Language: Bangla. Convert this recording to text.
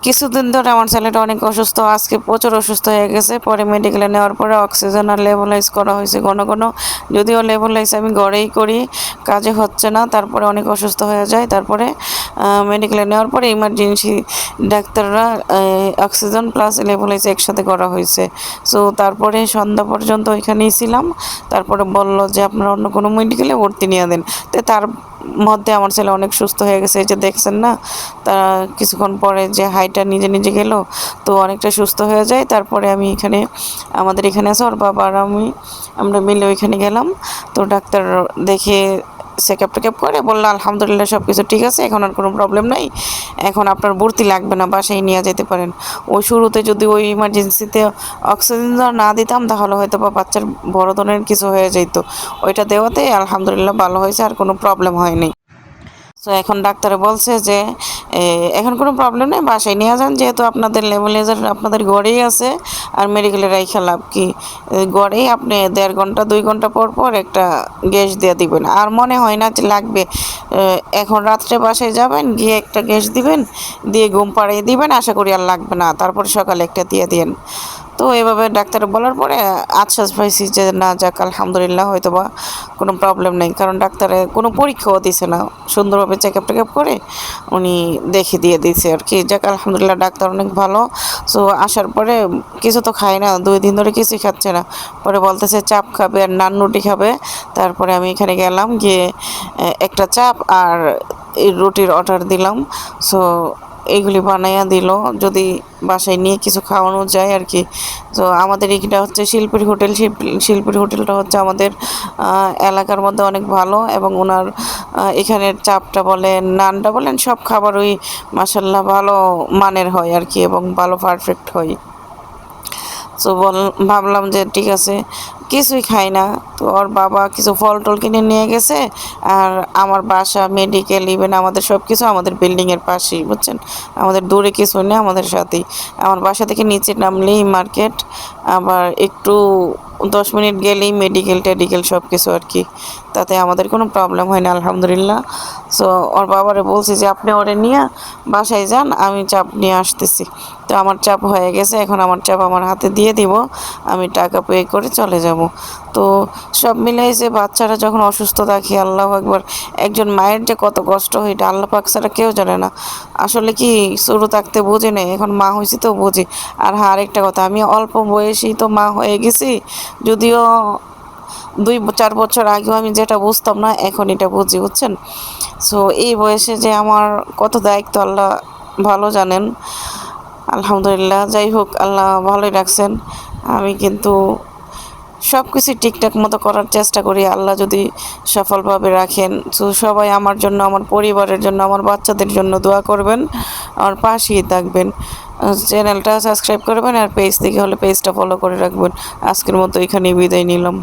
কিছুদিন ধরে আমার ছেলেটা অনেক অসুস্থ, আজকে প্রচুর অসুস্থ হয়ে গেছে। পরে মেডিকেলে নেওয়ার পরে অক্সিজেন আর লেবুলাইজ করা হয়েছে ঘন ঘন। যদিও লেবুলাইজ আমি ঘরেই করি, কাজে হচ্ছে না, তারপরে অনেক অসুস্থ হয়ে যায়। তারপরে মেডিকেলে নেওয়ার পরে ইমার্জেন্সি ডাক্তাররা অক্সিজেন প্লাস লেবুলাইজ একসাথে করা হয়েছে। সো তারপরে সন্ধ্যা পর্যন্ত ওইখানেই ছিলাম। তারপরে বলল যে আপনারা অন্য কোনো মেডিকেলে ভর্তি নিয়ে দেন। তো তার মধ্যে আমার ছেলে অনেক সুস্থ হয়ে গেছে, এই যে দেখছেন না। তারা কিছুক্ষণ পরে যে হাইটা নিজে নিজে গেল, তো অনেকটা সুস্থ হয়ে যায়। তারপরে আমি এখানে আমাদের এখানে আছে ওর বাবা আর আমরা মিলে ওইখানে গেলাম। তো ডাক্তার দেখে চেক আপ টেকআপ করে বললো আলহামদুলিল্লাহ সব কিছু ঠিক আছে, এখন আর কোনো প্রবলেম নাই, এখন আপনার ভর্তি লাগবে না, বাসায় নিয়ে যেতে পারেন। ওই শুরুতে যদি ওই ইমার্জেন্সিতে অক্সিজেন না দিতাম তাহলে হয়তো বা বাচ্চার বড় ধরনের কিছু হয়ে যেত। ওইটা দেওয়াতে আলহামদুলিল্লাহ ভালো হয়েছে, আর কোনো প্রবলেম হয়নি। তো এখন ডাক্তারে বলছে যে এখন কোনো প্রবলেম নেই, বাসায় নিয়ে যান, যেহেতু আপনাদের লেবুলাইজার আপনাদের গড়েই আছে। আর মেডিকেলে রাইখা লাভ কি, গড়েই আপনি 1.5 ঘন্টা 2 ঘন্টা পর পর একটা গ্যাস দিয়ে দিবেন, আর মনে হয় না যে লাগবে। এখন রাত্রে বাসায় যাবেন, গিয়ে একটা গ্যাস দিবেন, দিয়ে ঘুম পাড়িয়ে দিবেন, আশা করি আর লাগবে না, তারপরে সকালে একটা দিয়ে দিন। তো এভাবে ডাক্তার বলার পরে আশ্বাস পাইছি যে না, যাক আলহামদুলিল্লাহ হয়তো বা কোনো প্রবলেম নেই, কারণ ডাক্তারে কোনো পরীক্ষাও দিছে না, সুন্দরভাবে চেক আপ টেকআপ করে উনি দেখে দিয়ে দিয়েছে আর কি। যাক আলহামদুলিল্লাহ ডাক্তার অনেক ভালো। সো আসার পরে কিছু তো খায় না, 2 দিন ধরে কিছুই খাচ্ছে না। পরে বলতেছে চাপ খাবে আর নান রুটি খাবে। তারপরে আমি এখানে গেলাম, গিয়ে একটা চাপ আর এই রুটির অর্ডার দিলাম। সো এইগুলি বানাইয়া দিল, যদি বাসায় নিয়ে কিছু খাওয়ানো যায় আর কি। তো আমাদের এইটা হচ্ছে শিল্পীর হোটেল। শিল্পীর হোটেলটা হচ্ছে আমাদের এলাকার মধ্যে অনেক ভালো, এবং ওনার এখানের চাপটা বলেন, নানটা বলেন, সব খাবারই মাসাল্লাহ ভালো মানের হয় আর কি, এবং ভালো পারফেক্ট হয়। তো ভাবলাম যে ঠিক আছে, কিছুই খাই না। তো ওর বাবা কিছু ফল টল কিনে নিয়ে গেছে। আর আমার বাসা, মেডিকেল, ইভেন আমাদের সব কিছু আমাদের বিল্ডিংয়ের পাশেই, বুঝছেন। আমাদের দূরে কিছু নেই, আমাদের সাথেই। আমার বাসা থেকে নিচে নামলেই মার্কেট, আবার একটু 10 মিনিট গেলেই মেডিকেল টেডিকেল সব কিছু আর কি। তাতে আমাদের কোনো প্রবলেম হয় না আলহামদুলিল্লাহ। সো ওর বাবারে বলছি যে আপনি ওরে নিয়ে বাসায় যান, আমি চাপ নিয়ে আসতেছি। তো আমার চাপ হয়ে গেছে, এখন আমার চাপ আমার হাতে দিয়ে দিব, আমি টাকা পে করে চলে যাব। তো সব মিলাই যে বাচ্চারা যখন অসুস্থ থাকে, আল্লাহ একবার, একজন মায়ের যে কত কষ্ট হয় এটা আল্লাহ পাক ছাড়া কেউ জানে না। আসলে কি শুরু থাকতে বুঝি নেই, এখন মা হয়েছি তো বুঝি। আর হ্যাঁ, আরেকটা কথা, আমি অল্প বয়সেই তো মা হয়ে গেছি। যদিও 2-4 বছর আগেও আমি যেটা বুঝতাম না, এখন এটা বুঝি, বুঝছেন। সো এই বয়সে যে আমার কত দায়িত্ব আল্লাহ ভালো জানেন। আলহামদুলিল্লাহ, যাই হোক আল্লাহ ভালোই রাখছেন। আমি কিন্তু সব কিছু ঠিকঠাক মতো করার চেষ্টা করি, আল্লাহ যদি সফলভাবে রাখেন। তো সবাই আমার জন্য, আমার পরিবারের জন্য, আমার বাচ্চাদের জন্য দোয়া করবেন, আমার পাশেই থাকবেন। চ্যানেলটা সাবস্ক্রাইব করবেন, আর পেজ থেকে হলে পেজটা ফলো করে রাখবেন। আজকের মতো এখানেই বিদায় নিলাম।